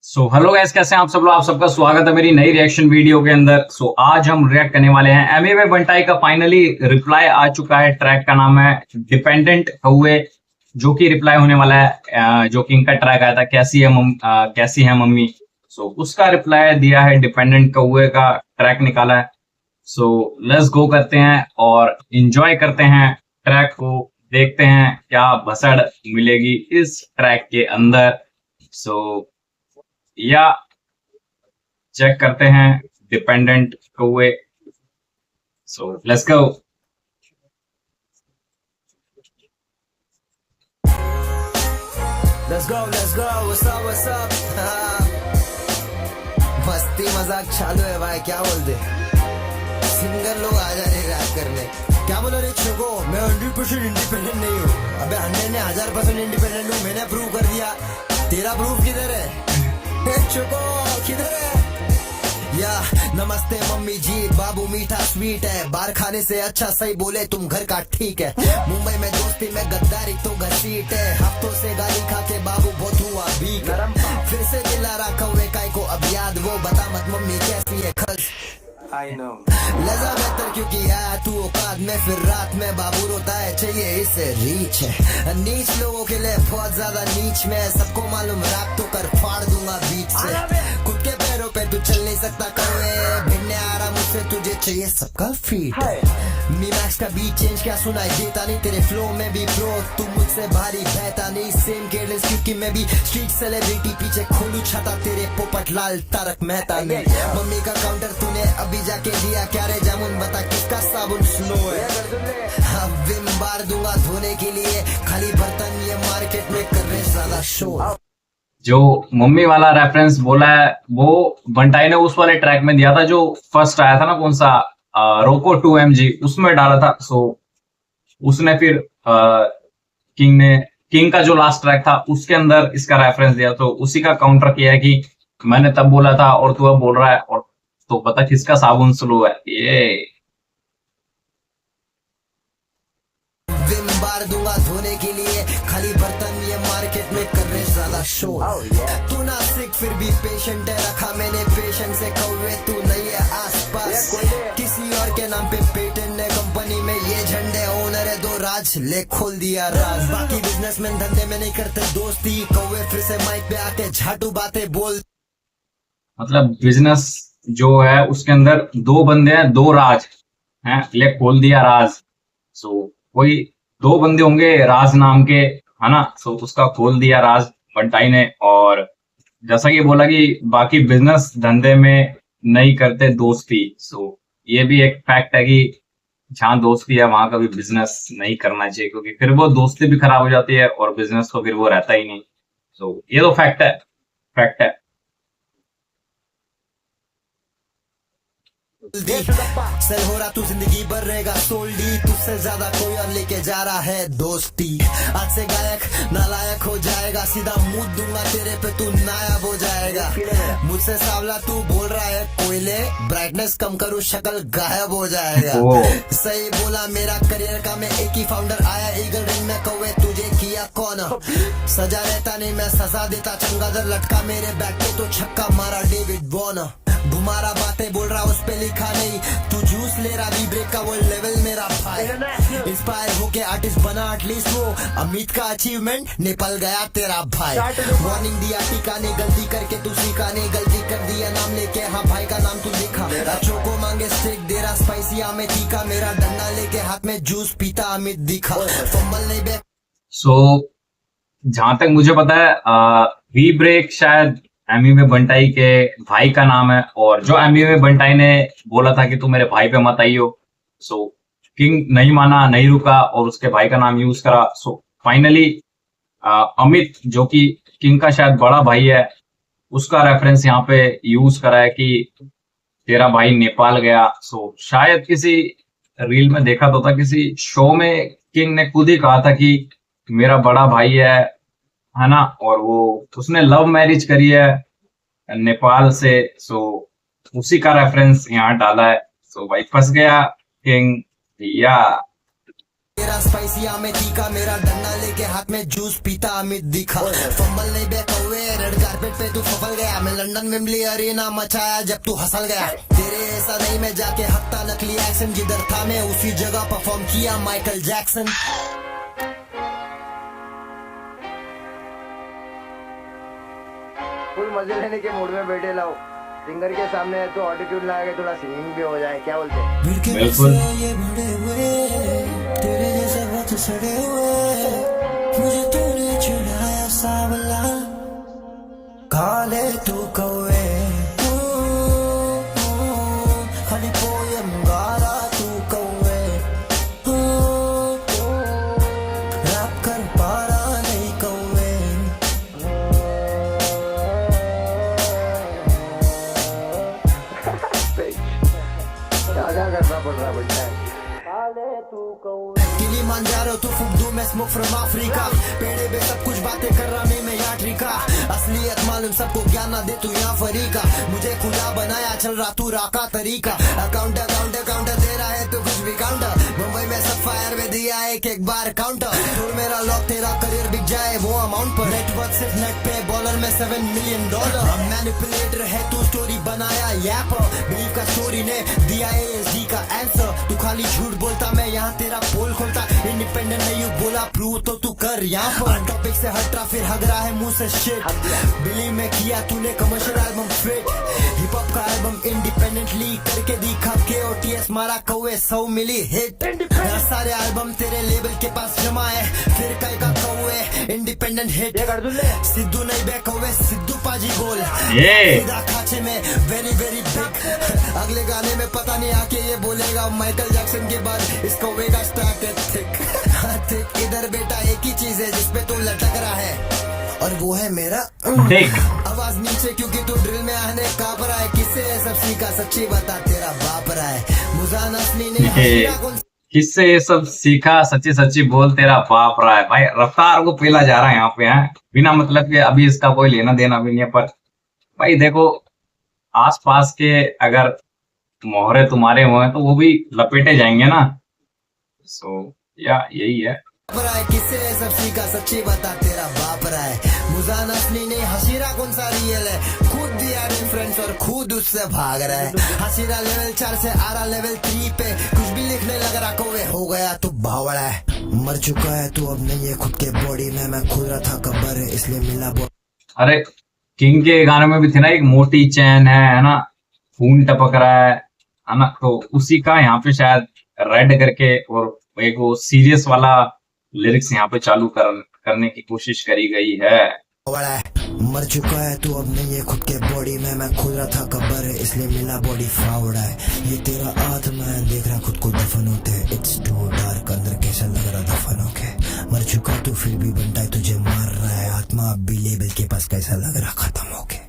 Hello guys, कैसे हैं आप सब लोग। आप सबका स्वागत है मेरी नई रिएक्शन वीडियो के अंदर। आज हम रिएक्ट करने वाले हैं एमए बंटाई का फाइनली रिप्लाई आ चुका है। ट्रैक का नाम है डिपेंडेंट हुए, जो कि रिप्लाई होने वाला है। जो कि इनका ट्रैक आया था कैसी है मम्मी। उसका रिप्लाई दिया है, डिपेंडेंट कौए का ट्रैक निकाला है। लेट्स गो करते हैं और इंजॉय करते हैं ट्रैक को। देखते हैं क्या भसड़ मिलेगी इस ट्रैक के अंदर। सो या चेक करते हैं डिपेंडेंट कौए। Let's go. let's go, what's up? मस्ती मजाक चालू है भाई, क्या बोलते सिंगर लोग आ जा रहे रैप करने। क्या बोला रे छोको, मैं 100% इंडिपेंडेंट नहीं हूँ। अबे 100 ने 1000% इंडिपेंडेंट हूँ, मैंने प्रूव कर दिया। तेरा प्रूफ किधर है छोको, किधर है? या नमस्ते मम्मी जी, बाबू मीठा स्वीट है। बाहर खाने से अच्छा सही बोले तुम घर का ठीक है। मुंबई में दोस्ती में गद्दारी तो घसीट है। हफ्तों से गाली खा के बाबू बहुत हुआ बीक। फिर से दिला रखा हुए काय को अब याद, वो बता मत मम्मी कैसी है खस। I know लजा बेहतर क्योंकि आया तू औकात में, फिर रात में बाबू रोता है चाहिए इसे रीच है। नीच लोगों के लिए बहुत ज्यादा नीच में, सबको मालूम रैप तो कर फाड़ दूंगा बीच से। खुद के पैरों पे तू चल नहीं सकता कौवे, भिड़ने आ रहा मुझसे तुझे चाहिए सबका फीट। मी मैक्स का बीट चेंज क्या सुनाई देता नहीं, तेरे फ्लो में भी प्रो तू मुझसे भारी बहता नहीं। सेम केयरलेस क्योंकि मैं भी स्ट्रीट सेलिब्रिटी, पीछे खोलू छाता तेरे पोपट लाल तारक मेहता ने। मम्मी का काउंटर तूने अभी जाके दिया क्या रे जामुन, बता किसका साबुन स्लो है। विम बार दूंगा धोने के लिए, खाली बर्तन ये मार्केट में कर रहे ज्यादा शोर। जो मम्मी वाला रेफरेंस बोला है वो बंटाई ने उस वाले ट्रैक में दिया था जो फर्स्ट आया था ना, कौन सा, रोको 2MG, उसमें डाला था। उसने फिर किंग का जो लास्ट ट्रैक था उसके अंदर इसका रेफरेंस दिया, तो उसी का काउंटर किया है कि मैंने तब बोला था और तू अब बोल रहा है, और तो पता किसका साबुन स्लो है ये। विम बार दूंगा धोने के लिए, खाली बर्तन ये मार्केट में कर रहे ज्यादा शोर। तू ना सिक फिर भी पेशेंट है, रखा मैंने पेशेंट से कौवे तू नहीं है आसपास। किसी और के नाम पे पेटेंट है कंपनी में, ये झंडे ओनर है दो राज ले खोल दिया राज। बाकी बिजनेसमैन धंधे में नहीं करते दोस्ती, कौवे फिर से माइक पे आके झाटू बातें बोल। मतलब बिजनेस जो है उसके अंदर दो बंदे हैं, दो राज हैं, ले खोल दिया राज। कोई दो बंदे होंगे राज नाम के, है ना। उसका खोल दिया राज बंटाई ने। और जैसा कि बोला कि बाकी बिजनेस धंधे में नहीं करते दोस्ती। ये भी एक फैक्ट है कि जहां दोस्ती है वहां कभी बिजनेस नहीं करना चाहिए, क्योंकि फिर वो दोस्ती भी खराब हो जाती है और बिजनेस तो फिर वो रहता ही नहीं। ये तो फैक्ट है, फैक्ट है। सेल हो रहा तू जिंदगी भर रहेगा सोल्डी, तुझसे ज्यादा कोई और लेके जा रहा है दोस्ती। आज से गायक नालायक हो जाएगा, सीधा मुंह दूंगा तेरे पे तू नायाब हो जाएगा। मुझसे सावला तू बोल रहा है कोयले, ब्राइटनेस कम करूँ शक्ल गायब हो जाएगा। सही बोला मेरा करियर का मैं एक ही फाउंडर, आया ईगल रिंग में कौवे तुझे किया कौन। सजा रहता नहीं मैं सजा देता, चंगादर लटका मेरे बैक पे तो छक्का मारा डेविड बॉर्न। घुमारा बातें बोल रहा उस पे लिखा नहीं, तू जूस ले रहा वी ब्रेक का वो लेवल मेरा भाई। इंस्पायर होके आर्टिस्ट बना एटलीस्ट वो, अमित का अचीवमेंट निपल गया तेरा भाई। वार्निंग दिया टीका ने, गलती करके तू सीखा नहीं, गलती कर दिया नाम लेके, हाँ भाई का नाम तू लिखा। बच्चों को मांगे स्टिक दे रहा स्पाइसी आमे तीखा, मेरा डंडा लेके हाथ में जूस पीता अमित दिखा। फंबल नहीं बे। जहां तक मुझे पता है वी ब्रेक शायद एमए बंटाई के भाई का नाम है, और जो एमए बंटाई ने बोला था कि तू मेरे भाई पे मत आइयो, किंग नहीं माना, नहीं रुका और उसके भाई का नाम यूज करा। फाइनली अमित जो कि किंग का शायद बड़ा भाई है, उसका रेफरेंस यहाँ पे यूज करा है कि तेरा भाई नेपाल गया। शायद किसी रील में देखा तो था, किसी शो में किंग ने खुद ही कहा था कि मेरा बड़ा भाई है ना, और वो उसने लव मैरिज करी है नेपाल से। उसी का रेफरेंस यहाँ डाला है। भाई फंस गया किंग या। तेरा स्पाइसी में तीखा, मेरा डंडा लेके हाथ में जूस पीता अमित दिखा। फंबल नहीं बे कौवे, रेड कारपेट पे तू फफल गया, मैं लंदन विम्बली अरीना मचाया जब तू हंसल गया। तेरे ऐसा नहीं मैं जाके हकता नकली एक्शन, जिधर था मैं उसी जगह परफॉर्म किया माइकल जैक्सन। फुल मजे लेने के मूड में बैठे लाओ, सिंगर के सामने है तो ऑटिट्यूड लगा के थोड़ा सिंगिंग भी हो जाए, क्या बोलते हैं? बिल्कुल। ये बड़े हुए तेरे जैसे बहुत सड़े हुए, मुझे तूने चुराया सावला, काले तू कौवे, खाली पोयम गारा तू कौवे, रैप कर पारा नहीं कौवे। क्या करना पड़ रहा है बेटा? किलिमांजारो तू फूक दूं मैं स्मोक फ्रॉम अफ्रीका, पेड़े पे सब कुछ बातें कर रहा मैं यात्रिका, असलियत मालूम सबको ज्ञान ना दे तू यहाँ फरीका, मुझे खुदा बनाया चल रहा तू राका तरीका, अकाउंट अकाउंट अकाउंट दे रहा है तू कुछ भी काउंटर, मुंबई में सब फायर में दिया एक बार काउंटर, तोड़ मेरा लॉक तेरा करियर बिक जाए वो अमाउंट पर, नेटवर्क सिर्फ नेट पे बॉलर में $7 मिलियन, मैनिपुलेटर है तू स्टोरी बनाया यहाँ पर, बिलीव का स्टोरी ने दिया ASD का आंसर, तू खाली झूठ बोलता मैं यहाँ तेरा पोल खोलता, इंडिपेंडेंट नहीं हूँ बोला प्रूव तो तू कर यहाँ पर, टॉपिक से हट रहा फिर हग रहा है मुंह से शिट, बिलीव में किया तूने commercial album fit, hip hop का एल्बम इंडिपेंडेंटली करके दिखा के OTS मारा कौवे 100 मिली हिट, सारे एल्बम तेरे लेवल के पास जमा है, फिर कई का कौवे इंडिपेंडेंट हिट, सिद्धू नहीं बे कौवे सिद्धू पाजी बोल, सीधा खाचे में वेरी वेरी बिग, अगले गाने में पता नहीं आके ये बोलेगा माइकल जैक्सन के बाद इसको वेगा स्टार्ट थिक थिक, इधर बेटा एक ही चीज है जिसपे तू लटक रहा है और वो है मेरा आवाज नीचे, क्योंकि तू ड्रिल में आने काँप रहा है, किससे ये सब सीखा सच्ची बता तेरा बाप रहा है, मुजान असली ने किससे ये सब सीखा सच्ची सच्ची बोल तेरा बाप रहा है। भाई रफ्तार को पेला जा रहा है यहाँ पे, है बिना मतलब के, अभी इसका कोई लेना देना भी नहीं है, पर भाई देखो आसपास के अगर मोहरे तुम्हारे हुए तो वो भी लपेटे जाएंगे ना, सो या यही है। किससे सब सीखा सच्ची बता तेरा बाप रहा है, मुजान असली ने हसीरा कौन सा रियल है, खुद दिया रेफरेंस और खुद उससे भाग रहा है, हसीरा लेवल 4 से आ रहा लेवल 3 पे, कुछ भी लिखने लग रहा कौवे हो गया तू भावड़ा है, मर चुका है तू अब नहीं है खुद के बॉडी में, मैं खुद रहा था कब्र है इसलिए मिला अरे किंग के गाने में भी थे ना, एक मोटी चैन है ना, खून टपक रहा है ना, तो उसी का यहाँ पे शायद रेड करके और एक वो सीरियस वाला लिरिक्स यहाँ पे चालू करने की कोशिश करी गई है। मर चुका है तू अब नहीं है खुद के बॉडी में, मैं खुद रहा था कब्र है इसलिए मिला बॉडी फावड़ा है, ये तेरा आत्मा है देख रहा खुद को दफन होते, इट्स टू डार्क अंदर कैसा लग रहा दफन होके, मर चुका तू फिर भी बनता है तुझे मार रहा है, आत्मा अब भी लेबल के पास कैसा लग रहा खत्म होके।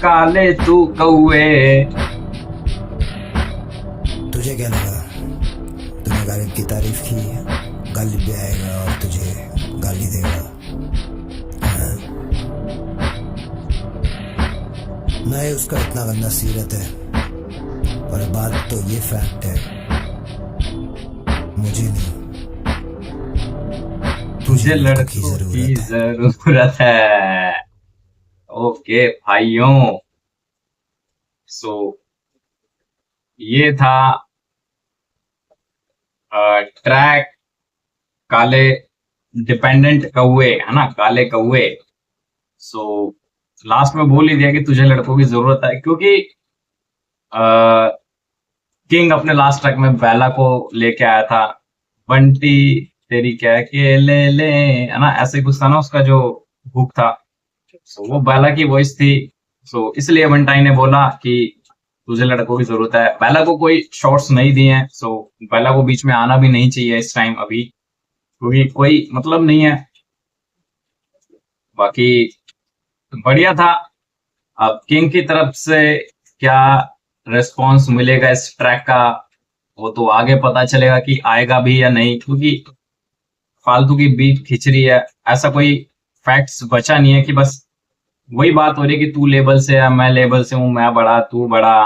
काले तू कौवे, तुझे क्या लगा तूने गालिब की तारीफ की, गालिब भी आएगा और तुझे गाली देगा, हाँ? नहीं उसका इतना गंदा सीरत है, पर बात तो ये फैक्ट है मुझे नहीं तुझे लड़कों की जरूरत है। ओके भाइयों, सो ये था ट्रैक काले डिपेंडेंट कौवे, है ना, काले कौवे। सो लास्ट में बोल ही दिया कि तुझे लड़कों की जरूरत है, क्योंकि किंग अपने लास्ट ट्रैक में बेला को लेके आया था, बंटी तेरी क्या के ले है ना, ऐसे कुछ था ना उसका जो हुक था, सो वो बेला की वॉइस थी, सो इसलिए बंटाई ने बोला कि तुझे लड़कों की जरूरत है। बेला को कोई शॉट्स नहीं दिए हैं, सो बेला को बीच में आना भी नहीं चाहिए इस टाइम अभी, क्योंकि कोई मतलब नहीं है। बाकी बढ़िया था। अब किंग की तरफ से क्या रिस्पॉन्स मिलेगा इस ट्रैक का, वो तो आगे पता चलेगा कि आएगा भी या नहीं, क्योंकि फालतू की बीट खिंच रही है, ऐसा कोई फैक्ट्स बचा नहीं है कि बस वही बात हो रही है कि तू लेवल से है, मैं लेवल से हूँ, मैं बड़ा तू बड़ा,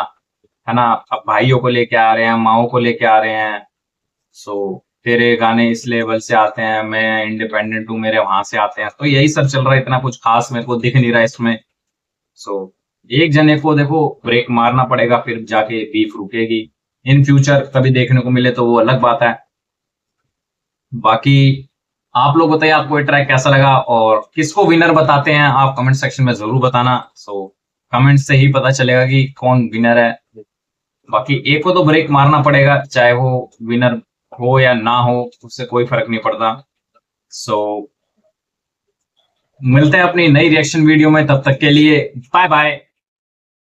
है ना। अब भाइयों को लेके आ रहे हैं, माओ को लेके आ रहे हैं। सो तेरे गाने इस लेवल से आते हैं, मैं इंडिपेंडेंट हूँ, मेरे वहां से आते हैं। तो यही सब चल रहा है, इतना कुछ खास मेरे को दिख नहीं रहा है इसमें। सो एक जने को देखो ब्रेक मारना पड़ेगा, फिर जाके बीफ रुकेगी। इन फ्यूचर कभी देखने को मिले तो वो अलग बात है। बाकी आप लोग बताइए आपको ये ट्रैक कैसा लगा और किसको विनर बताते हैं आप कमेंट सेक्शन में जरूर बताना। सो कमेंट से ही पता चलेगा कि कौन विनर है। बाकी एक को तो ब्रेक मारना पड़ेगा, चाहे वो विनर हो या ना हो, उससे कोई फर्क नहीं पड़ता। सो मिलते हैं अपनी नई रिएक्शन वीडियो में, तब तक के लिए बाय बाय।